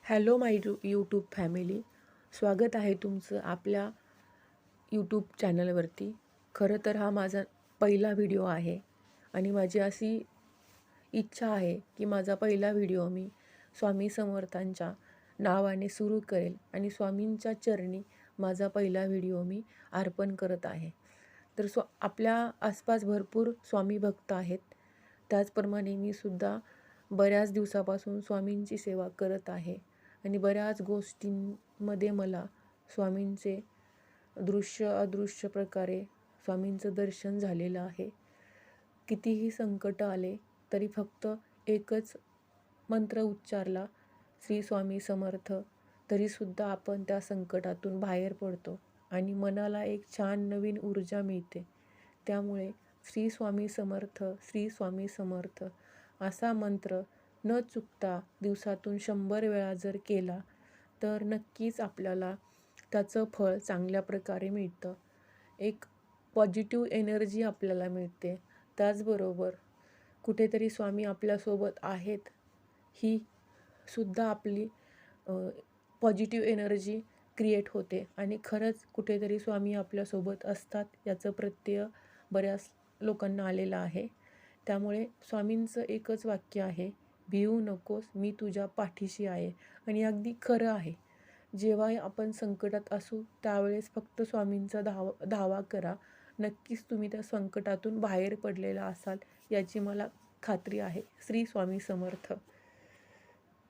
Hello माय YouTube family. स्वागत आहे तुमचं आपल्या यूट्यूब चॅनलवरती. खरं तर हा माझा पहिला व्हिडिओ आहे आणि माझी अशी इच्छा आहे की माझा पहिला व्हिडिओ मी स्वामी समर्थांच्या नावाने सुरू करेल आणि स्वामींच्या चरणी माझा पहिला व्हिडिओ मी अर्पण करत आहे. तर आपल्या आसपास भरपूर स्वामी भक्त आहेत. त्याचप्रमाणे मी सुद्धा बऱ्याच दिवसापासून स्वामींची सेवा करत आहे आणि बऱ्याच गोष्टींमध्ये मला स्वामींचे दृश्य अदृश्य प्रकारे स्वामींचं दर्शन झालेलं आहे. कितीही संकट आले तरी फक्त एकच मंत्र उच्चारला, श्री स्वामी समर्थ, तरीसुद्धा आपण त्या संकटातून बाहेर पडतो आणि मनाला एक छान नवीन ऊर्जा मिळते. त्यामुळे श्री स्वामी समर्थ, श्री स्वामी समर्थ असा मंत्र न चुकता दिवसातून 100 वेळा जर केला तर नक्कीच आपल्याला त्याचं फळ चांगल्या प्रकारे मिळतं. एक पॉझिटिव्ह एनर्जी आपल्याला मिळते. त्याचबरोबर कुठेतरी स्वामी आपल्यासोबत आहेत ही सुद्धा आपली पॉझिटिव्ह एनर्जी क्रिएट होते आणि खरंच कुठेतरी स्वामी आपल्यासोबत असतात याचं प्रत्यय बऱ्याच लोकांना आलेलं आहे. त्यामुळे स्वामींचं एकच वाक्य आहे, भिवू नकोस, मी तुझ्या पाठीशी आहे. आणि अगदी खरं आहे. जेव्हा आपण संकटात असू त्यावेळेस फक्त स्वामींचा धावा करा. नक्कीच तुम्ही त्या संकटातून बाहेर पडलेला असाल याची मला खात्री आहे. श्री स्वामी समर्थ.